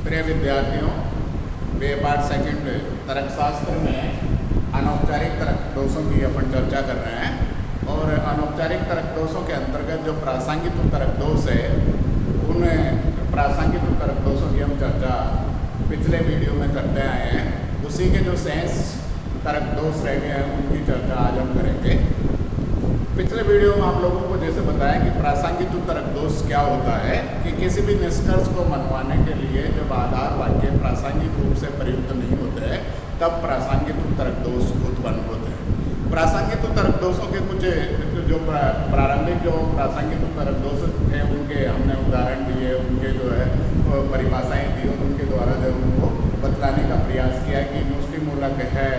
प्रिय विद्यार्थियों, वे पाठ सेकंड तर्कशास्त्र में अनौपचारिक तर्क दोषों की अपन चर्चा कर रहे हैं। और अनौपचारिक तर्क दोषों के अंतर्गत जो प्रासंगिक तर्क दोष है, उन प्रासंगिक तर्क दोषों की हम चर्चा पिछले वीडियो में करते आए हैं। उसी के जो शेष तर्क दोष रह गए हैं, उनकी चर्चा आज हम करेंगे। पिछले वीडियो में आप लोगों को जैसे बताया कि प्रासंगिक तर्क दोष क्या होता है, कि किसी भी निष्कर्ष को मनवाने के लिए जब आधार वाक्य प्रासंगिक रूप से प्रयुक्त नहीं होते हैं, तब प्रासंगिक तर्क दोष उत्पन्न होते हैं। प्रासंगिक तर्क दोषों के कुछ जो प्रारंभिक जो प्रासंगिक तर्क दोष थे, उनके हमने उदाहरण दिए, उनके जो है परिभाषाएं दी और उनके द्वारा जो उनको बतलाने का प्रयास किया कि मुष्टि मूलक है,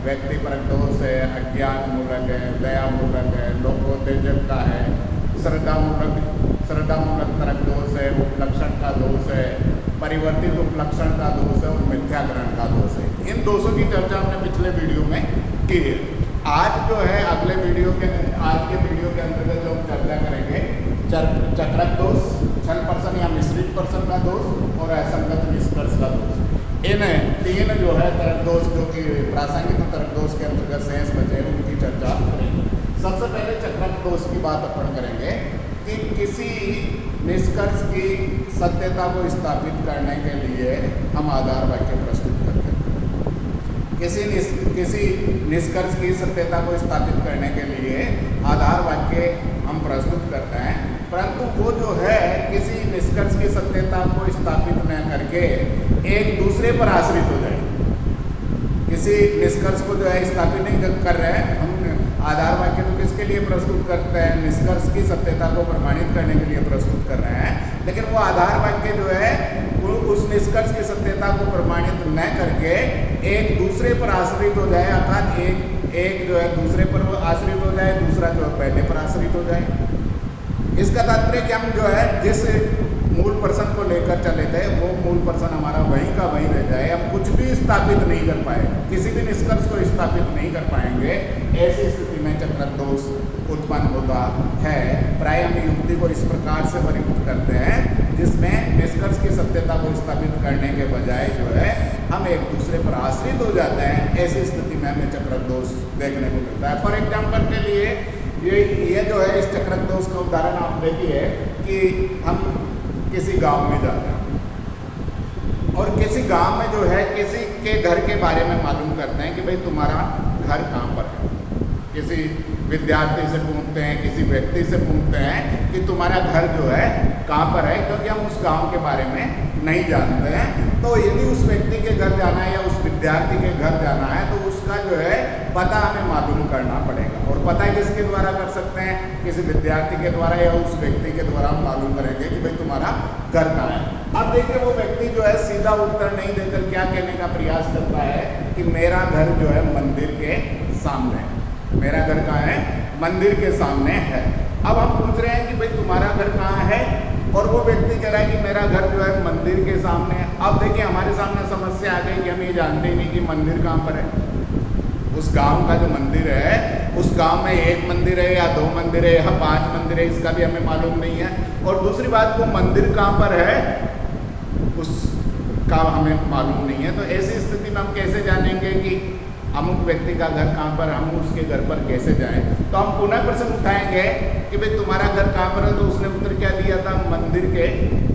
व्यक्तिपरक दोष है, अज्ञान मूलक है, दया मूलक है, लोकोत्तेजक का है, श्रद्धा मूलक तर्क दोष है, उपलक्षण का दोष है, परिवर्तित उपलक्षण का दोष है और मिथ्याकरण का दोष है। इन दोषों की चर्चा हमने पिछले वीडियो में की है। आज जो है आज के वीडियो के अंतर्गत जो हम चर्चा करेंगे, चक्रक दोष, छल पर्सन या मिश्रित पर्सन का दोष और असंगत निष्कर्ष का दोष। इन तीन जो है तर्क दोष जो कि प्रासंगिक तर्क दोष के अंतर्गत शेष बचे, उनकी चर्चा करेंगे। सबसे पहले चक्रक दोष की बात अपन करेंगे कि किसी निष्कर्ष की सत्यता को स्थापित करने के लिए हम आधार वाक्य प्रस्तुत करते हैं। किसी निष्कर्ष की सत्यता को स्थापित करने के लिए आधार वाक्य हम प्रस्तुत करते हैं, परंतु वो जो है किसी निष्कर्ष की सत्यता को स्थापित न करके एक दूसरे पर आश्रित हो जाए। किसी निष्कर्ष को जो है स्थापित नहीं कर रहे हैं, हम आधार वाक्य तो किसके लिए प्रस्तुत करते हैं? निष्कर्ष की सत्यता को प्रमाणित करने के लिए प्रस्तुत कर रहे हैं, लेकिन वो आधार वाक्य जो है उस निष्कर्ष की सत्यता को प्रमाणित न करके एक दूसरे पर आश्रित हो जाए, अर्थात एक जो है दूसरे पर आश्रित हो जाए, दूसरा जो है पहले पर आश्रित हो जाए। इसका तात्पर्य कि हम जो है जिस मूल पर्सन को लेकर चले थे, वो मूल पर्सन हमारा वहीं का वहीं रह जाए, हम कुछ भी स्थापित नहीं कर पाए, किसी भी निष्कर्ष को स्थापित नहीं कर पाएंगे। ऐसी स्थिति में चक्रक दोष उत्पन्न होता है। प्राय हम युक्ति को इस प्रकार से प्रयुक्त करते हैं जिसमें निष्कर्ष की सत्यता को स्थापित करने के बजाय जो है हम एक दूसरे पर आश्रित हो जाते हैं। ऐसी स्थिति में हमें चक्रक दोष देखने को मिलता है। फॉर एग्जाम्पल के लिए ये जो है इस चक्रक दोष का उदाहरण आप देखिए कि हम किसी गांव में जाते हैं और किसी गांव में जो है किसी के घर के बारे में मालूम करते हैं कि भाई तुम्हारा घर कहाँ पर है। किसी विद्यार्थी से पूछते हैं, किसी व्यक्ति से पूछते हैं कि तुम्हारा घर जो है कहाँ पर है, क्योंकि हम उस गांव के बारे में नहीं जानते हैं। तो यदि उस व्यक्ति के घर जाना है या उस विद्यार्थी के घर जाना है, तो उसका जो है पता हमें मालूम करना पड़ेगा। और पता किसके द्वारा कर सकते हैं? किसी विद्यार्थी के द्वारा या उस व्यक्ति के द्वारा हम मालूम करेंगे कि भाई तुम्हारा घर कहाँ है। अब देखिए वो व्यक्ति जो है सीधा उत्तर नहीं देकर क्या कहने का प्रयास करता है कि मेरा घर जो है मंदिर के सामने है। मेरा घर कहाँ है? मंदिर के सामने है। अब हम पूछ रहे हैं कि भाई तुम्हारा घर कहाँ है, और वो व्यक्ति कह रहा है कि मेरा घर जो है मंदिर के सामने है। अब देखिए हमारे सामने समस्या आ गई कि हम ये जानते ही नहीं कि मंदिर कहाँ पर है। उस गांव का जो मंदिर है, उस गांव में एक मंदिर है या दो मंदिर है या 5 मंदिर है, इसका भी हमें मालूम नहीं है। और दूसरी बात, वो मंदिर कहाँ पर है उसका हमें मालूम नहीं है। तो ऐसी स्थिति में हम कैसे जानेंगे कि अमुक व्यक्ति का घर कहाँ पर, हम उसके घर पर कैसे जाएं? तो हम पुनः प्रश्न उठाएंगे कि भाई तुम्हारा घर कहाँ पर है, तो उसने उत्तर क्या दिया था? मंदिर के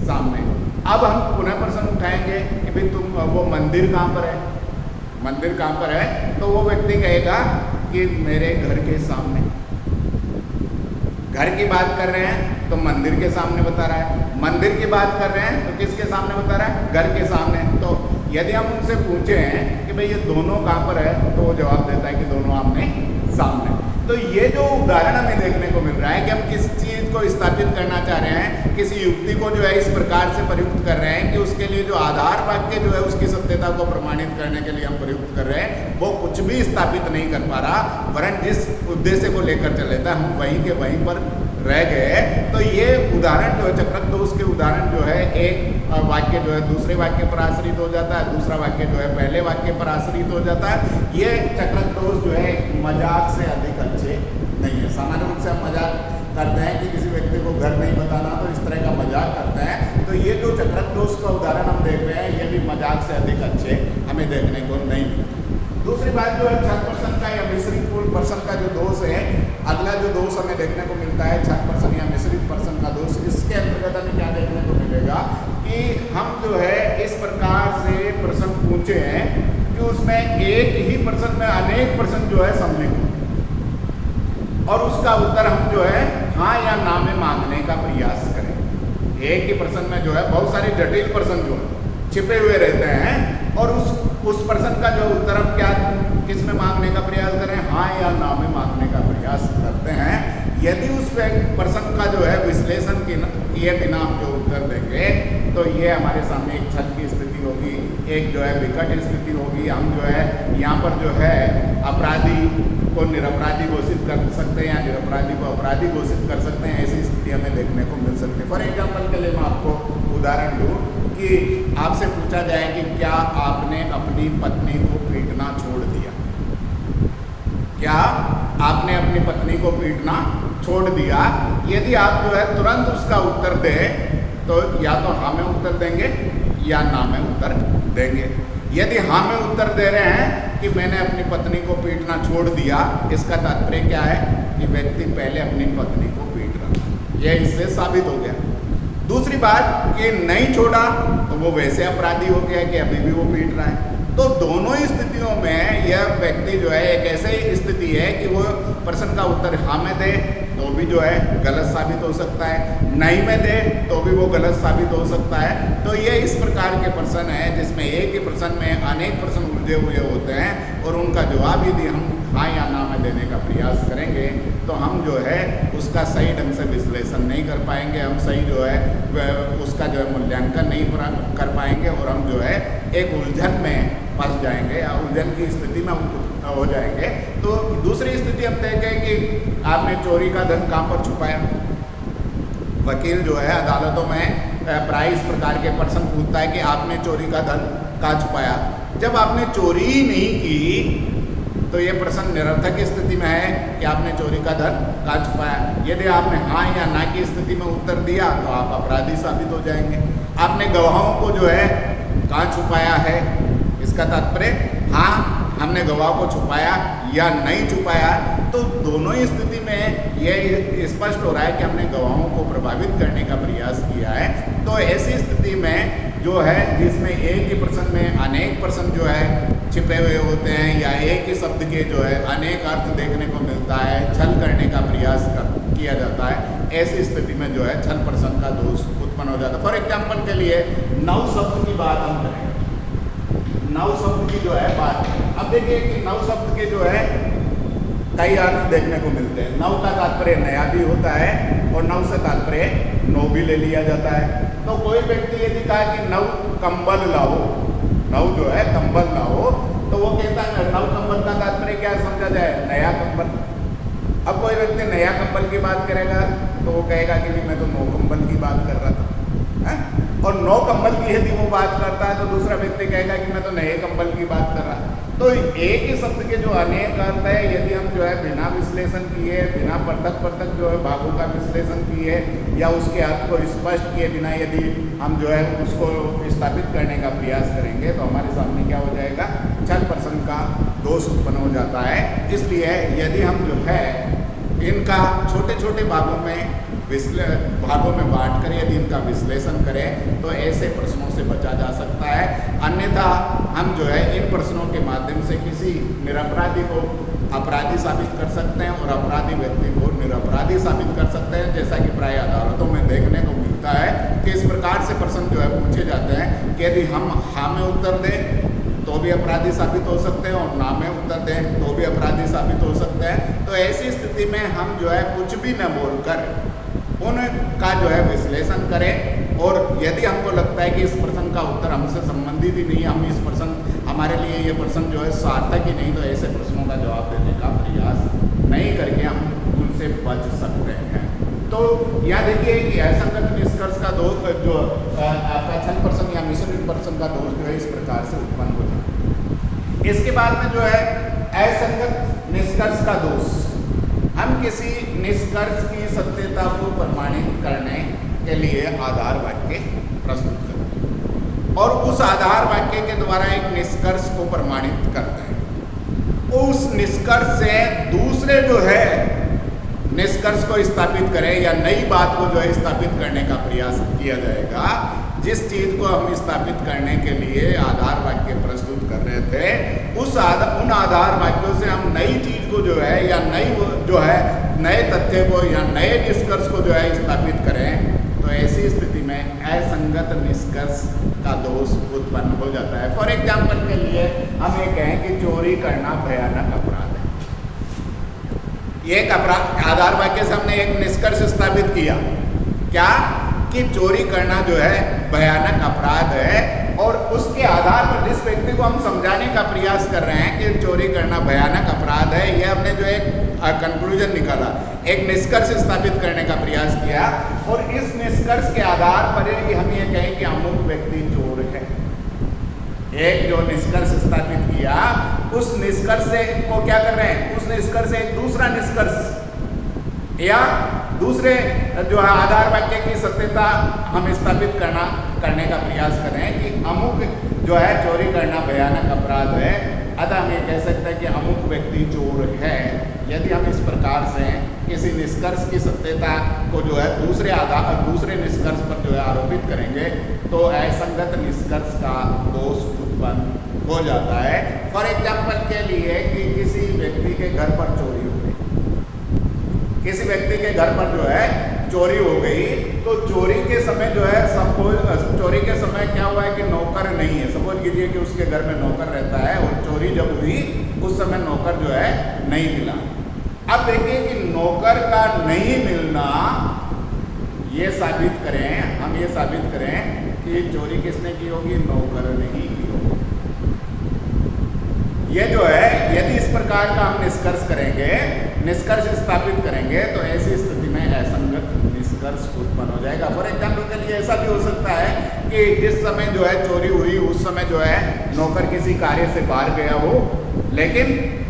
सामने। अब हम पुनः प्रश्न उठाएंगे कि भाई तुम वो मंदिर कहाँ पर है, मंदिर कहाँ पर है, तो वो व्यक्ति कहेगा कि मेरे घर के सामने। घर की बात कर रहे हैं तो मंदिर के सामने बता रहा है, मंदिर की बात कर रहे हैं तो किसके सामने बता रहा है? घर के सामने। तो यदि हम उनसे पूछे हैं कि भाई ये दोनों कहाँ पर है, तो वो जवाब देता है कि दोनों आमने सामने। तो ये जो उदाहरण हमें देखने को मिल रहा है कि हम किस चीज़ को स्थापित करना चाह रहे हैं, किसी युक्ति को जो है इस प्रकार से प्रयुक्त कर रहे हैं कि उसके लिए जो आधार वाक्य जो है उसकी सत्यता को प्रमाणित करने के लिए हम प्रयुक्त कर रहे हैं, वो कुछ भी स्थापित नहीं कर पा रहा, वरन जिस उद्देश्य को लेकर चले थे हम वहीं के वहीं पर रह गए। तो ये उदाहरण जो है चक्रक दोष के उदाहरण जो है, एक वाक्य जो है दूसरे वाक्य पर आश्रित हो जाता है, दूसरा वाक्य जो है पहले वाक्य पर आश्रित हो जाता है। ये चक्रक दोष जो है मजाक से अधिक अच्छे नहीं है। सामान्य रूप से हम मजाक करते हैं कि किसी व्यक्ति को घर नहीं बताना, तो इस तरह का मजाक करते हैं। तो ये जो चक्रक दोष का उदाहरण हम देख रहे हैं, से अधिक अच्छे हमें देखने को नहीं मिलते। दूसरी बात जो है छल पर्सन का या मिश्रित पर्सन का जो दोष है, अगला जो दोष हमें देखने को मिलता है छल पर्सन या मिश्रित पर्सन का दोष, इसके अंतर्गत हमें क्या देखने को मिलेगा कि हम जो है इस प्रकार से प्रश्न पूछे हैं कि उसमें एक ही प्रश्न में अनेक प्रश्न जो है सम्मिलित हो और उसका उत्तर हम जो है हाँ या ना में मांगने का प्रयास करें। एक ही प्रश्न में जो है बहुत सारे जटिल प्रश्न जो है छिपे हुए रहते हैं और उस प्रश्न का जो उत्तर हम क्या किस में मांगने का प्रयास करें, हाँ या ना में मांगने का प्रयास करते हैं। यदि उस प्रश्न का जो है विश्लेषण किए बिना हम जो उत्तर देंगे तो ये हमारे सामने एक छल की स्थिति होगी, एक जो है विकट स्थिति होगी। हम जो है यहाँ पर जो है अपराधी को निरपराधी घोषित कर सकते हैं या निरपराधी को अपराधी घोषित कर सकते हैं। ऐसी स्थिति हमें देखने को मिल सकती है। फॉर एग्जाम्पल के लिए मैं आपको उदाहरण दूँ कि आपसे पूछा जाए कि क्या आपने अपनी पत्नी को पीटना छोड़ दिया, क्या आपने अपनी पत्नी को पीटना छोड़ दिया। यदि आप जो है तुरंत उसका उत्तर दें तो या तो हाँ में उत्तर देंगे या ना में उत्तर देंगे। यदि हाँ में उत्तर दे रहे हैं कि मैंने अपनी पत्नी को पीटना छोड़ दिया, इसका तात्पर्य क्या है कि व्यक्ति पहले अपनी पत्नी को पीट रहा है, यह इससे साबित हो गया। दूसरी बात कि नहीं छोड़ा तो वो वैसे अपराधी हो गया कि अभी भी वो पीट रहा है। तो दोनों ही स्थितियों में यह व्यक्ति जो है एक ऐसी स्थिति है कि वो प्रश्न का उत्तर हाँ में दे तो भी जो है गलत साबित हो सकता है, नहीं में दे तो भी वो गलत साबित हो सकता है। तो ये इस प्रकार के प्रश्न है जिसमें एक ही प्रश्न में अनेक प्रश्न उलझे हुए होते हैं और उनका जवाब यदि हम हाँ या ना में देने का प्रयास करेंगे तो हम जो है उसका सही ढंग से विश्लेषण नहीं कर पाएंगे, हम सही जो है उसका जो है मूल्यांकन नहीं कर पाएंगे और हम जो है एक उलझन में फंस जाएंगे या उलझन की स्थिति में हम हो जाएंगे। तो दूसरी स्थिति हम देखें कि आपने चोरी का धन कहाँ पर छुपाया। वकील जो है अदालतों में प्राय इस प्रकार के प्रश्न पूछता है कि आपने चोरी का धन कहाँ छुपाया। जब आपने चोरी ही नहीं की तो ये प्रश्न निरर्थक स्थिति में है कि आपने चोरी का धन कहाँ छुपाया। यदि आपने हाँ या ना की स्थिति में उत्तर दिया तो आप अपराधी साबित हो जाएंगे। आपने गवाहों को जो है कहाँ छुपाया है, इसका तात्पर्य हाँ हमने गवाह को छुपाया या नहीं छुपाया। तो दोनों ही स्थिति में यह स्पष्ट हो रहा है कि हमने गवाहों को प्रभावित करने का प्रयास किया है। तो ऐसी स्थिति में जो है जिसमें एक ही प्रश्न में अनेक प्रश्न जो है छिपे हुए होते हैं या एक ही शब्द के जो है अनेक अर्थ देखने को मिलता है, छल करने का प्रयास किया जाता है, ऐसी स्थिति में जो है छल प्रश्न का दोष उत्पन्न हो जाता है। फॉर एग्जाम्पल के लिए नव शब्द की बात हम करें, नव शब्द की जो है बात, अब देखिए कि नव शब्द के जो है कई अर्थ देखने को मिलते हैं। नव का तात्पर्य नया भी होता है और नव से तात्पर्य नौ भी ले लिया जाता है। तो कोई व्यक्ति यदि कहा कि नव कंबल लाओ, नव जो है कंबल लाओ, तो वो कहता है नव कंबल का तात्पर्य क्या समझा जाए, नया कंबल। अब कोई व्यक्ति नया कंबल की बात करेगा तो वो कहेगा कि मैं तो नौ कंबल की बात कर रहा था है? और नौ कंबल की यदि वो बात करता है तो दूसरा व्यक्ति कहेगा कि मैं तो नए कंबल की बात कर रहा। तो एक ही शब्द के जो अनेक अर्थ है, यदि हम जो है बिना विश्लेषण किए, बिना पृथक जो है भागों का विश्लेषण किए या उसके अर्थ को स्पष्ट किए बिना यदि हम जो है उसको स्थापित करने का प्रयास करेंगे तो हमारे सामने क्या हो जाएगा, छल प्रश्न का दोष उत्पन्न हो जाता है। इसलिए यदि हम जो है इनका छोटे छोटे भागों में बांटकर यदि इनका विश्लेषण करें तो ऐसे प्रश्नों से बचा जा सकता है। अन्यथा हम जो है इन प्रश्नों के माध्यम से किसी निरपराधी को अपराधी साबित कर सकते हैं और अपराधी व्यक्ति को निरपराधी साबित कर सकते हैं। जैसा कि प्राय अदालतों में देखने को मिलता है कि इस प्रकार से प्रश्न जो है पूछे जाते हैं कि यदि हम हाँ में उत्तर दें तो भी अपराधी साबित हो सकते हैं और ना में उत्तर दें तो भी अपराधी साबित हो सकते हैं। तो ऐसी स्थिति में हम जो है कुछ भी न बोलकर उनका जो है विश्लेषण करें और यदि हमको लगता है कि इस प्रश्न का उत्तर हमसे संबंधित ही नहीं, हम इस प्रश्न हमारे लिए ये प्रश्न जो है सार्थक ही नहीं, तो ऐसे प्रश्नों का जवाब देने का प्रयास नहीं करके हम उनसे बच सकते हैं। तो यहाँ देखिए कि असंगत निष्कर्ष का दोष जो आपका छल प्रश्न या मिश्रित प्रश्न का दोष जो है इस प्रकार से उत्पन्न हो जाता है। इसके बाद में जो है असंगत निष्कर्ष का दोष, हम किसी निष्कर्ष की सत्यता को प्रमाणित करने के लिए आधार वाक्य प्रस्तुत करते हैं। और उस आधार वाक्य के द्वारा एक निष्कर्ष को प्रमाणित करते हैं। उस निष्कर्ष से दूसरे जो है निष्कर्ष को स्थापित करें या नई बात को जो है स्थापित करने का प्रयास किया जाएगा। जिस चीज को हम स्थापित करने के लिए आधार वाक्य प्रस्तुत कर रहे थे, उन आधार वाक्यों से हम नई चीज को जो है या नए तथ्य को या नए निष्कर्ष को जो है स्थापित करें, तो ऐसी स्थिति में असंगत निष्कर्ष का दोष उत्पन्न हो जाता है। फॉर एग्जाम्पल के लिए हम ये कहें कि चोरी करना भयानक अपराध है। एक अपराध आधार वाक्य से हमने एक निष्कर्ष स्थापित किया, क्या कि चोरी करना जो है भयानक अपराध है, और उसके आधार पर जिस व्यक्ति को हम समझाने का प्रयास कर रहे हैं कि चोरी करना भयानक अपराध है, यह हमने जो एक कंक्लूजन निकाला, एक निष्कर्ष स्थापित करने का प्रयास किया, और इस निष्कर्ष के आधार पर हम ये कहें कि अमुक व्यक्ति चोर है। एक जो निष्कर्ष स्थापित किया, उस निष्कर्ष से को क्या कर रहे हैं, उस निष्कर्ष से एक दूसरा निष्कर्ष या दूसरे जो है आधार वाक्य की सत्यता हम स्थापित करने का प्रयास कर रहे हैं कि अमुक जो है चोरी करना भयानक अपराध है, अतः हम ये कह सकते हैं कि अमुक व्यक्ति चोर है। यदि हम इस प्रकार से किसी निष्कर्ष की सत्यता को जो है दूसरे निष्कर्ष पर जो है आरोपित करेंगे, तो असंगत निष्कर्ष का दोष उत्पन्न हो जाता है। फॉर एग्जाम्पल के लिए कि किसी व्यक्ति के घर पर चोरी हो गई, किसी व्यक्ति के घर पर जो है चोरी हो गई, तो चोरी के समय जो है चोरी के समय क्या हुआ है कि नौकर नहीं है। सपोज कीजिए कि उसके घर में नौकर रहता है और चोरी जब हुई उस समय नौकर जो है नहीं मिला। अब देखिए कि नौकर का नहीं मिलना, ये साबित करें, हम ये साबित करें कि चोरी किसने की होगी, नौकर ने ही की होगी। ये जो है यदि इस प्रकार का हम निष्कर्ष करेंगे, निष्कर्ष स्थापित करेंगे, तो ऐसी स्थिति में असंगत निष्कर्ष उत्पन्न हो जाएगा। फॉर एग्जाम्पल के लिए ऐसा भी हो सकता है कि जिस समय जो है चोरी हुई उस समय जो है नौकर किसी कार्य से बाहर गया हो, लेकिन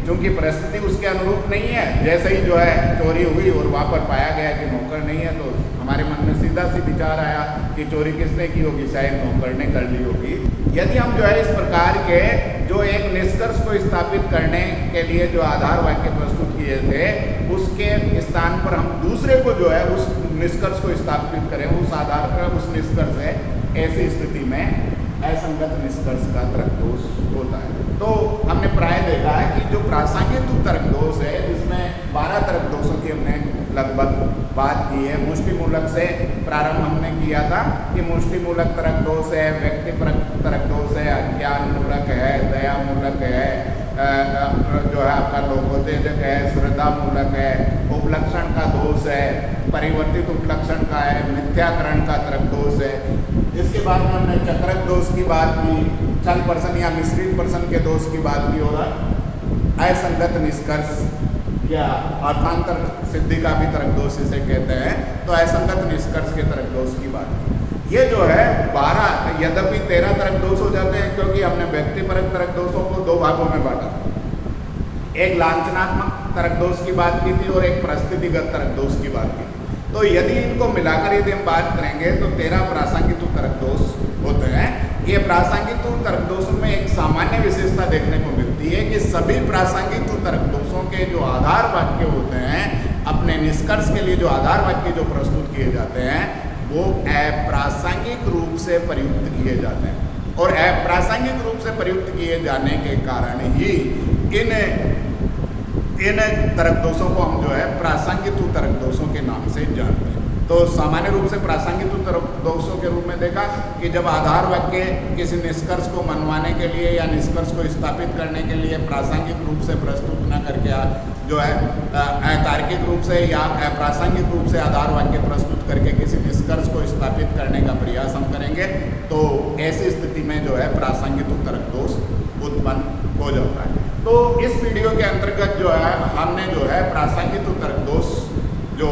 चूंकि परिस्थिति उसके अनुरूप नहीं है, जैसे ही जो है चोरी हुई और वहाँ पर पाया गया कि नौकर नहीं है, तो हमारे मन में सीधा सी विचार आया कि चोरी किसने की होगी, शायद नौकर ने कर ली होगी। यदि हम जो है इस प्रकार के जो एक निष्कर्ष को स्थापित करने के लिए जो आधार वाक्य प्रस्तुत किए थे, उसके स्थान पर हम दूसरे को जो है उस निष्कर्ष को स्थापित करें, उस आधार पर उस निष्कर्ष है, ऐसी स्थिति में असंगत निष्कर्ष का तर्क दोष होता है। तो हमने प्राय देखा है कि जो प्रासंगिक तर्क दोष है, जिसमें 12 तर्क दोषों की हमने लगभग बात की है। मुष्टिमूलक से प्रारंभ हमने किया था कि मुष्टिमूलक तर्क दोष है, व्यक्तिपरक तर्क दोष है, अज्ञान मूलक है, दया मूलक है, जो है आपका लोकोत्तेजक है, श्रद्धा मूलक है, उपलक्षण का दोष है, परिवर्तित उपलक्षण का है, मिथ्याकरण का तर्क दोष है। इसके बाद में हमने चक्रक दोष की बात की, छल पर्सन या मिश्रित पर्सन के दोष की बात की होगा, असंगत निष्कर्ष या अर्थांतर सिद्धि का भी तर्क दोष इसे कहते हैं, तो असंगत निष्कर्ष के तर्क दोष की बात की। ये जो है 12, यद्यपि 13 तर्क दोष हो जाते हैं, क्योंकि हमने व्यक्तिपरक तर्क दोषों को 2 भागों में बांटा। एक लांछनात्मक तर्क दोष की बात की थी और एक परिस्थितिगत तर्क दोष की बात की थी। तो यदि इनको मिलाकर यदि हम बात करेंगे तो 13 प्रासंगिक तर्क दोष होते हैं। ये प्रासंगिक तर्क दोषों में एक सामान्य विशेषता देखने को मिलती है कि सभी प्रासंगिक तर्क दोषों के जो आधार वाक्य होते हैं, अपने निष्कर्ष के लिए जो आधार वाक्य जो प्रस्तुत किए जाते हैं, वो अप्रासंगिक रूप से प्रयुक्त किए जाते हैं। और अप्रासंगिक रूप से प्रयुक्त किए जाने के कारण ही इन तर्क दोषों को हम जो है प्रासंगिक तर्क दोषों के नाम से जानते हैं। तो सामान्य रूप से प्रासंगिक तर्क दोषों के रूप में देखा कि जब आधार वाक्य किसी निष्कर्ष को मनवाने के लिए या निष्कर्ष को स्थापित करने के लिए प्रासंगिक रूप से प्रस्तुत न करके जो है तार्किक रूप से या प्रासंगिक रूप से आधार वाक्य प्रस्तुत करके किसी निष्कर्ष को स्थापित करने का प्रयास हम करेंगे, तो ऐसी स्थिति में जो है प्रासंगिक तर्क दोष उत्पन्न हो जाता है। तो इस वीडियो के अंतर्गत जो है हमने जो है प्रासंगिक तर्क दोष जो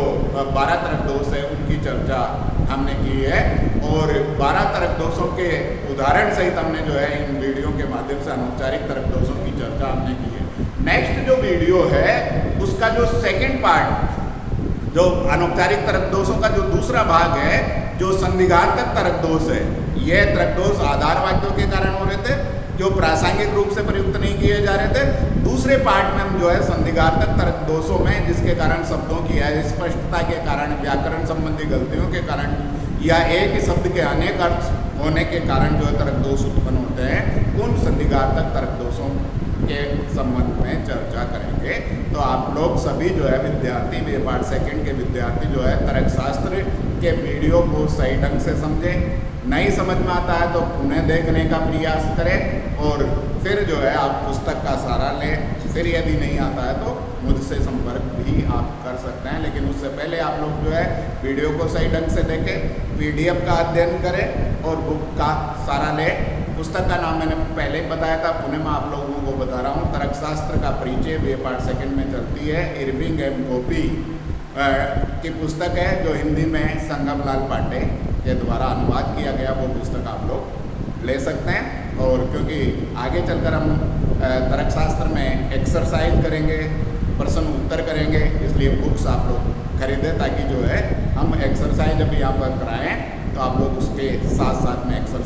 12 तर्क दोष है उनकी चर्चा हमने की है, और 12 तर्क दोषों के उदाहरण सहित हमने जो है इन वीडियो के माध्यम से अनौपचारिक तर्क दोषों की चर्चा हमने की है। नेक्स्ट जो वीडियो है उसका जो सेकेंड पार्ट, जो अनौपचारिक तर्क दोषों का जो दूसरा भाग है, जो संदिग्धार्थक तर्क दोष है, ये तर्क दोष आधार वाक्यों के कारण हो रहे थे जो प्रासंगिक रूप से प्रयुक्त नहीं किए जा रहे थे। दूसरे पार्ट में हम जो है संधिगार्थक तर्क दोषों में जिसके कारण शब्दों की अस्पष्टता के कारण, व्याकरण संबंधी गलतियों के कारण या एक ही शब्द के अनेक अर्थ होने के कारण जो है तर्क दोष उत्पन्न होते हैं, उन संधिगार्थक तर्क दोषों के संबंध में चर्चा करेंगे। तो आप लोग सभी जो है विद्यार्थी, बी पार्ट सेकंड के विद्यार्थी जो है तर्कशास्त्र के वीडियो को सही ढंग से समझें। नहीं समझ में आता है तो उन्हें देखने का प्रयास करें और फिर जो है आप पुस्तक का सहारा लें। फिर यदि नहीं आता है तो मुझसे संपर्क भी आप कर सकते हैं, लेकिन उससे पहले आप लोग जो है वीडियो को सही ढंग से देखें, पीडीएफ का अध्ययन करें और बुक का सहारा लें। पुस्तक का नाम मैंने पहले ही बताया था, पुनः मैं आप लोगों को बता रहा हूँ। तर्कशास्त्र का परिचय बी पार्ट सेकंड में चलती है, इरविंग एम गोपी की पुस्तक है जो हिंदी में संगम लाल पांडे के द्वारा अनुवाद किया गया, वो पुस्तक आप लोग ले सकते हैं। और क्योंकि आगे चलकर हम तर्कशास्त्र में एक्सरसाइज करेंगे, प्रश्न उत्तर करेंगे, इसलिए बुक्स आप लोग खरीदें ताकि जो है हम एक्सरसाइज अभी यहाँ पर कराएं तो आप लोग उसके साथ साथ में एक्सरसाइज